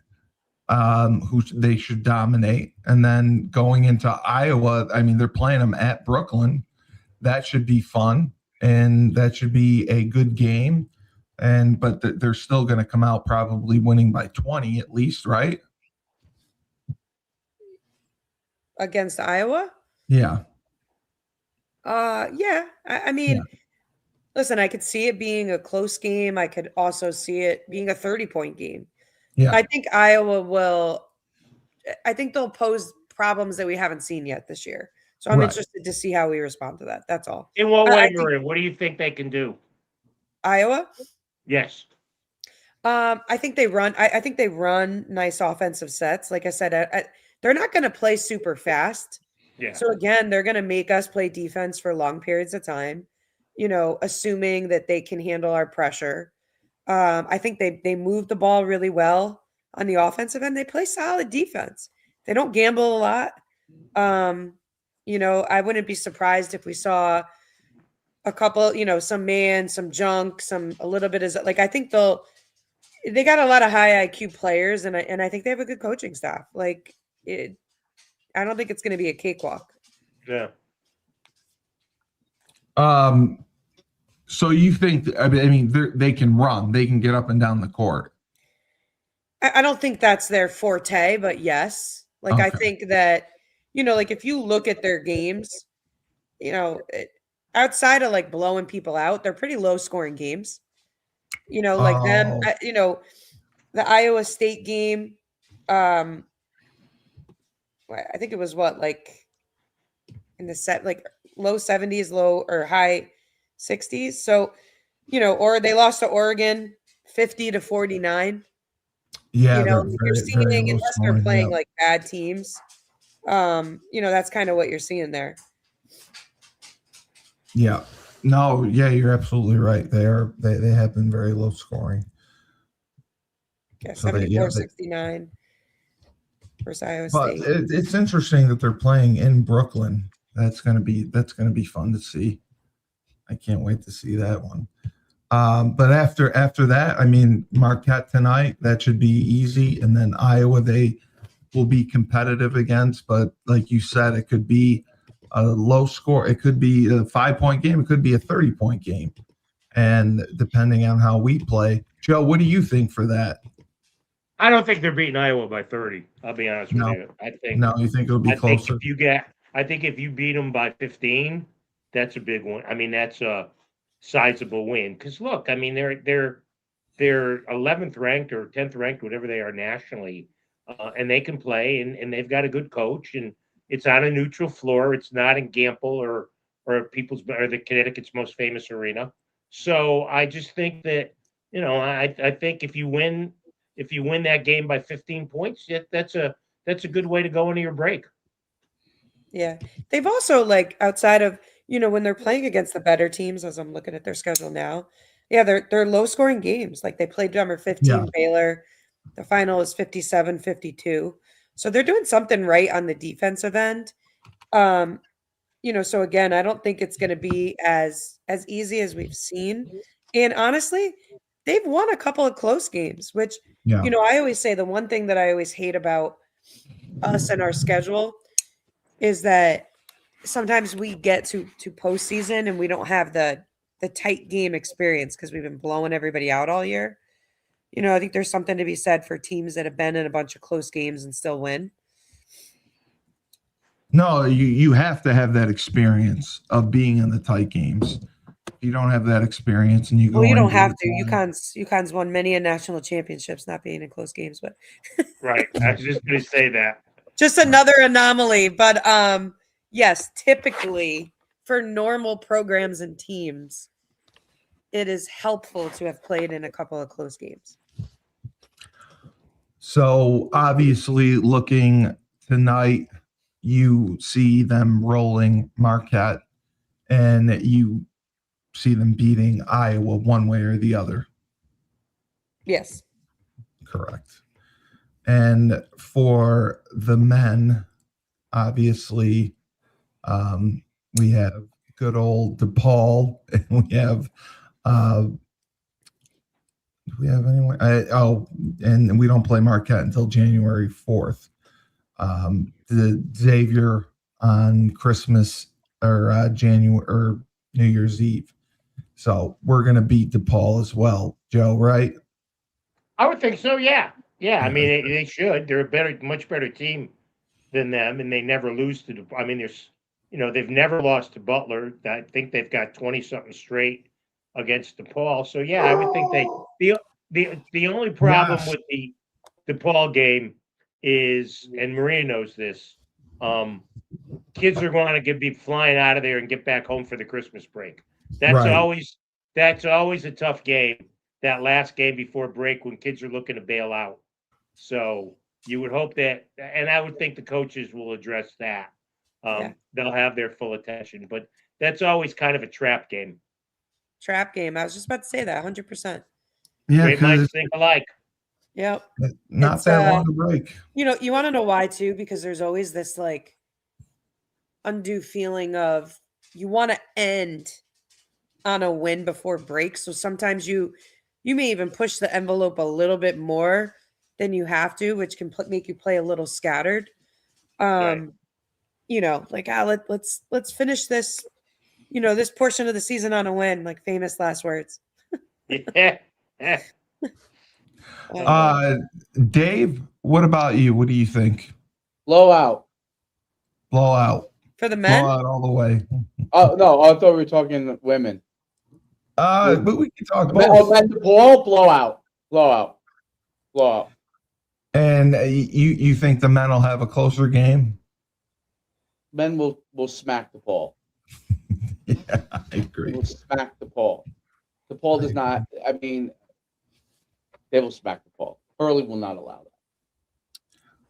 who they should dominate. And then going into Iowa, I mean, they're playing them at Brooklyn. That should be fun, and that should be a good game. But they're still going to come out probably winning by 20 at least, right? Against Iowa? Yeah. Yeah. I mean, listen, I could see it being a close game. I could also see it being a 30-point game. Yeah. I think they'll pose problems that we haven't seen yet this year. So I'm interested to see how we respond to that. That's all. In what way, Maria? What do you think they can do? Iowa? Yes. I think they run. I think they run nice offensive sets. Like I said, they're not going to play super fast. Yeah. So again, they're going to make us play defense for long periods of time. Assuming that they can handle our pressure. I think they move the ball really well on the offensive end. They play solid defense. They don't gamble a lot. I wouldn't be surprised if we saw a couple, some man, some junk, a little bit of like, I think they got a lot of high IQ players, and I think they have a good coaching staff. Like I don't think it's going to be a cakewalk. Yeah. So you think? I mean, they can run. They can get up and down the court. I don't think that's their forte, but yes. Like, okay. I think that, like if you look at their games, outside of like blowing people out, they're pretty low scoring games. Like them, the Iowa State game, I think it was like in the set, like low 70s, low or high 60s. So, or they lost to Oregon 50-49. Yeah, you're seeing, unless they're playing like bad teams, that's kind of what you're seeing there. Yeah. No, yeah, you're absolutely right. They have been very low scoring. Yeah, 74-69 versus Iowa State. But it's interesting that they're playing in Brooklyn. That's gonna be fun to see. I can't wait to see that one. But after that, I mean, Marquette tonight, that should be easy. And then Iowa, they will be competitive against. But like you said, it could be a low score. It could be a 5-point game. It could be a 30-point game. And depending on how we play. Joe, what do you think for that? I don't think they're beating Iowa by 30. I'll be honest with No. you. No, you think it'll be closer? I think if you beat them by 15, that's a big one. I mean, that's a sizable win. Because look, I mean, they're 11th ranked or 10th ranked, whatever they are nationally, and they can play, and they've got a good coach, and it's on a neutral floor. It's not in Gamble or the Connecticut's most famous arena. So I just think that I think if you win that game by 15 points, that's a good way to go into your break. Yeah. They've also like outside of, when they're playing against the better teams, as I'm looking at their schedule now, yeah, they're low scoring games. Like they played number 15 Yeah. Baylor. The final is 57-52. So they're doing something right on the defensive end. So again, I don't think it's going to be as easy as we've seen. And honestly, they've won a couple of close games, which Yeah. I always say the one thing that I always hate about us and our schedule is that sometimes we get to postseason and we don't have the tight game experience because we've been blowing everybody out all year. I think there's something to be said for teams that have been in a bunch of close games and still win. No, you have to have that experience of being in the tight games. If you don't have that experience and you go Well, you don't into have the to. game- UConn's won many a national championships not being in close games, but Right. I was just going to say that. just another anomaly. But yes, typically for normal programs and teams, it is helpful to have played in a couple of close games. So obviously, looking tonight, you see them rolling Marquette, and you see them beating Iowa one way or the other. Yes. Correct. And for the men, obviously, we have good old DePaul, and we have. Do we have anyone? And we don't play Marquette until January 4th. The Xavier on Christmas or January or New Year's Eve. So we're going to beat DePaul as well, Joe, right? I would think so. Yeah. Yeah. I mean, they should. They're much better team than them, and they never lose to. I mean, they've never lost to Butler. I think they've got 20 something straight against DePaul. So yeah, I would think the only problem with the DePaul game is, and Maria knows this, kids are going to be flying out of there and get back home for the Christmas break. That's always a tough game. That last game before break when kids are looking to bail out. So you would hope that, and I would think the coaches will address that. They'll have their full attention, but that's always kind of a trap game. Trap game. I was just about to say that 100%. Yeah, Great minds think alike. Yep. Not that long a break. You want to know why too? Because there's always this like undue feeling of you want to end on a win before break. So sometimes you may even push the envelope a little bit more than you have to, which can make you play a little scattered. Right. Let's finish this, this portion of the season on a win, like famous last words. Yeah. Dave, what about you? What do you think? Blowout. Blowout. For the men? Blowout all the way. Oh no, I thought we were talking women. But we can talk both. both. Blowout. And you think the men will have a closer game? Men will smack DePaul. Yeah, I agree. They will smack DePaul. DePaul does not. I mean, they will smack DePaul. Hurley will not allow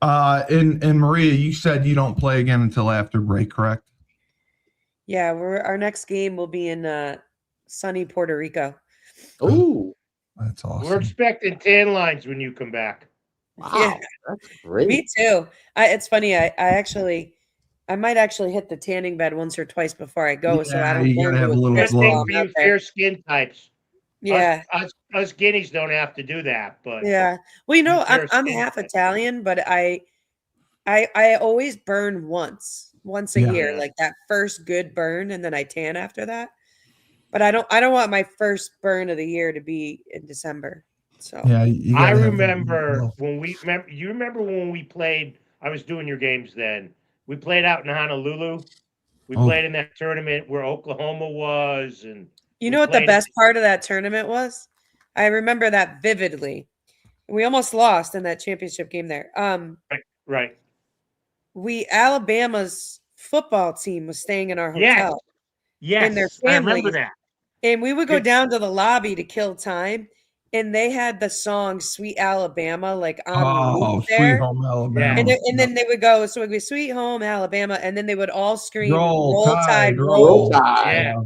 that. And Maria, you said you don't play again until after break, correct? Yeah, our next game will be in sunny Puerto Rico. Ooh, that's awesome. We're expecting tan lines when you come back. Wow, yeah, that's great. Me too. It's funny. I might actually hit the tanning bed once or twice before I go, so I don't. You gotta have a little Good glow. thing for you fair skin types. Yeah, us guineas don't have to do that, but yeah. Well, I'm half Italian, but I always burn once a year, like that first good burn, and then I tan after that. But I don't want my first burn of the year to be in December. So Yeah, you I gotta have remember when we remember. You remember when we played? I was doing your games then. We played out in Honolulu. We Oh. played in that tournament where Oklahoma was, and you we know what the played best part of that tournament was? I remember that vividly. We almost lost in that championship game there. Right. Alabama's football team was staying in our Yes. hotel Yes. and their I remember families. that. And we would go Good. down to the lobby to kill time. And they had the song Sweet Alabama like on loop Sweet there. Home Alabama. Yeah. And then they would go, so it would be Sweet Home Alabama. And then they would all scream, Roll Roll Tide, Tide, roll. Roll. Yeah.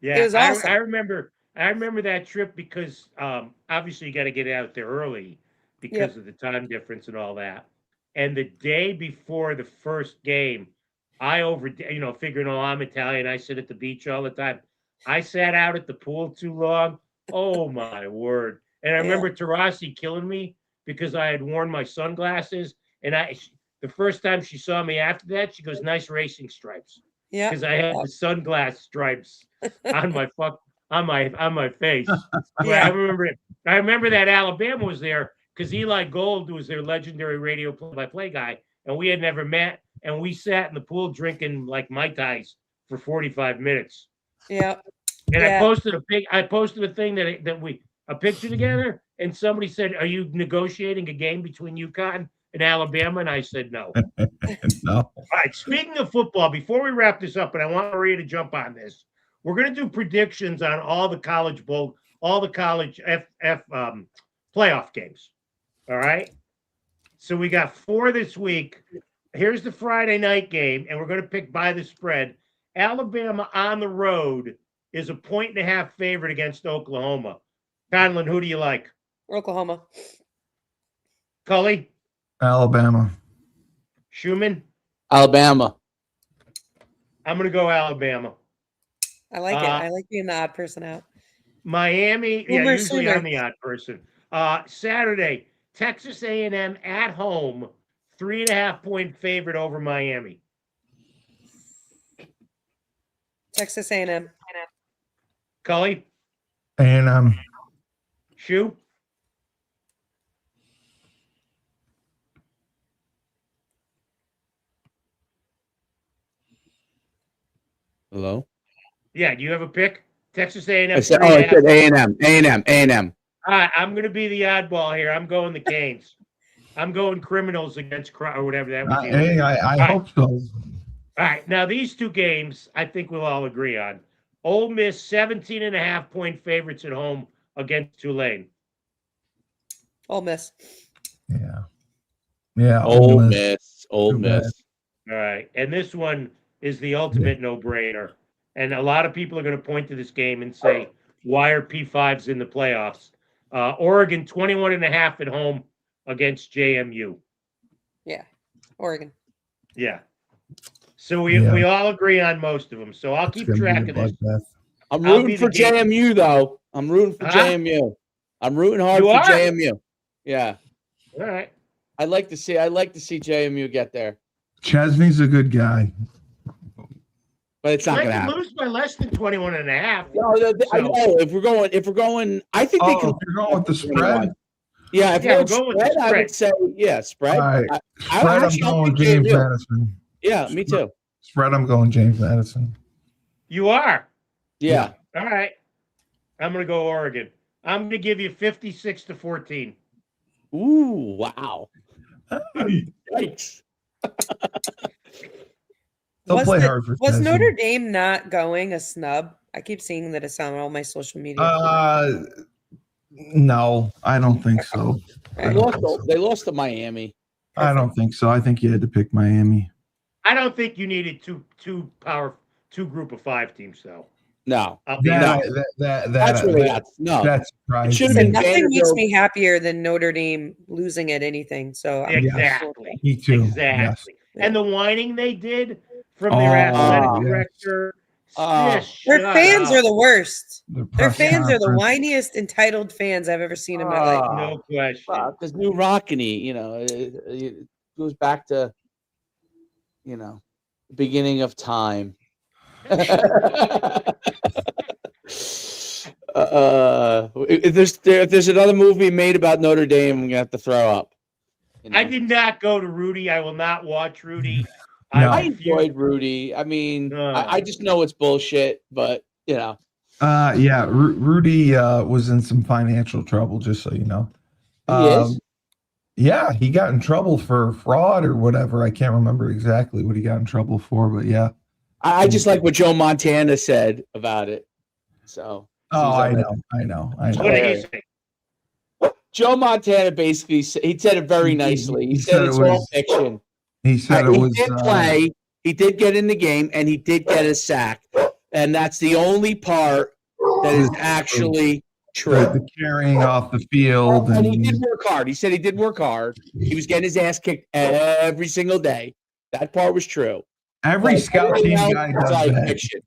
Yeah. It was awesome. I remember that trip because obviously you got to get out there early because of the time difference and all that. And the day before the first game, figuring, oh, I'm Italian, I sit at the beach all the time. I sat out at the pool too long. Oh my word. And I remember Tarasi killing me because I had worn my sunglasses. And the first time she saw me after that, she goes, nice racing stripes. Yeah. Because I had the sunglass stripes on my face. Yeah. I remember that Alabama was there because Eli Gold was their legendary radio play-by-play guy, and we had never met. And we sat in the pool drinking like Mai Tais for 45 minutes. Yeah. And Yeah. I posted a thing a picture together, and somebody said, "Are you negotiating a game between UConn and Alabama?" And I said, "No." No. All right. Speaking of football, before we wrap this up, and I want Maria to jump on this, we're going to do predictions on all the college playoff games. All right. So we got 4 this week. Here's the Friday night game, and we're going to pick by the spread. Alabama on the road is a 1.5 favorite against Oklahoma. Conlon, who do you like? Oklahoma. Cully? Alabama. Schumann? Alabama. I'm going to go Alabama. I like it. I like being the odd person out. Miami, Boomer usually Sooner. I'm the odd person. Saturday, Texas A&M at home, 3.5-point favorite over Miami. Texas A&M. Cully? A&M. Shu? Hello? Yeah, do you have a pick? Texas A&M. I said A&M. A&M. All right, I'm going to be the oddball here. I'm going the Canes. I'm going criminals against or whatever that was. I hope so. All right, now these two games, I think we'll all agree on. Ole Miss, 17.5-point favorites at home against Tulane. Ole Miss. Yeah. Yeah. Ole Miss. All right, and this one is the ultimate no-brainer. And a lot of people are going to point to this game and say, why are P5s in the playoffs? Oregon, 21.5 at home against JMU. Yeah. Oregon. Yeah. So we all agree on most of them. So I'll keep track of this. I'm rooting for JMU, though. I'm rooting for JMU. I'm rooting hard for JMU. Yeah. All right. I'd like to see JMU get there. Chesney's a good guy. But it's not going to happen. Lose by less than 21.5. No, I know. If we're going, I think they can. If you're going with the spread. Yeah, if we're going with the spread, I would say, spread. All right. Spread, I'm going James Madison. Yeah, me too. Spread, I'm going James Madison. You are? Yeah. All right. I'm going to go Oregon. I'm going to give you 56-14. Ooh, wow. Yikes. Was Notre Dame not going a snub? I keep seeing that it's on all my social media. No, I don't think so. They lost to Miami. I don't think so. I think you had to pick Miami. I don't think you needed two group of 5 teams, though. No. That's really no. That's right. Nothing makes me happier than Notre Dame losing at anything. So exactly. Me too. Exactly. Yes. And the whining they did from their athletic director. Their fans are the worst. Their fans are the whiniest, entitled fans I've ever seen in my life. No question. Because New Rockney, it goes back to, the beginning of time. If there's another movie made about Notre Dame, I'm gonna have to throw up. You know? I did not go to Rudy. I will not watch Rudy. No. I refuse- enjoyed Rudy. I mean, I just know it's bullshit, but you know. Yeah, Rudy was in some financial trouble, just so you know. He is? Yeah, he got in trouble for fraud or whatever. I can't remember exactly what he got in trouble for, but yeah. I just like what Joe Montana said about it. So. Oh, I know. What did he say? Joe Montana basically he said it very nicely. He said it's all fiction. He said it was. He did play. He did get in the game, and he did get a sack, and that's the only part that is actually true. The carrying off the field, and he did work hard. He said he did work hard. He was getting his ass kicked every single day. That part was true. Every scout team guy does that. Fiction.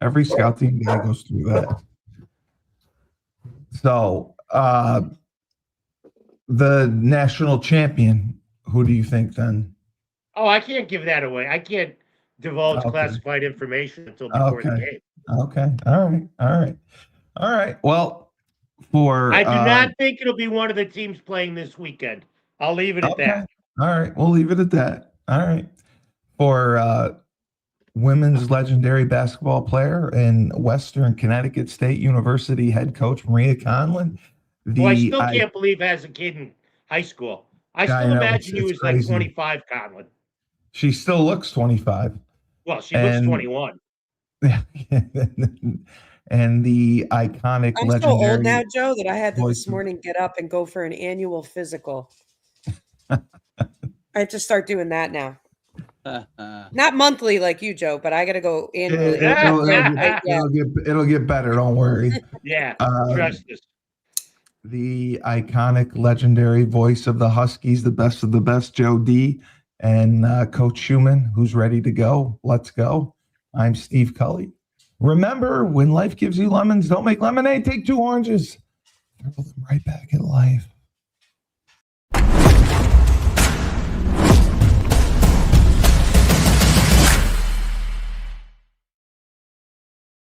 Every scout team guy goes through that. So, the national champion, who do you think then? Oh, I can't give that away. I can't divulge classified information until before the game. Okay. All right. Well, I do not think it'll be one of the teams playing this weekend. I'll leave it at that. All right. We'll leave it at that. All right. For women's legendary basketball player and Western Connecticut State University head coach Maria Conlon. I still can't believe has a kid in high school. I still imagine he was like 25, Conlon. She still looks 25. Well, she looks 21. And the iconic I'm legendary. so old now, Joe, that I had to this morning get up and go for an annual physical. I have to start doing that now. Not monthly like you, Joe, but I got to go annually. It'll get better. Don't worry. Yeah, trust us. The iconic, legendary voice of the Huskies, the best of the best, Joe D, and Coach Schumann, who's ready to go. Let's go. I'm Steve Cully. Remember, when life gives you lemons, don't make lemonade. Take 2 oranges. Throw them right back at life.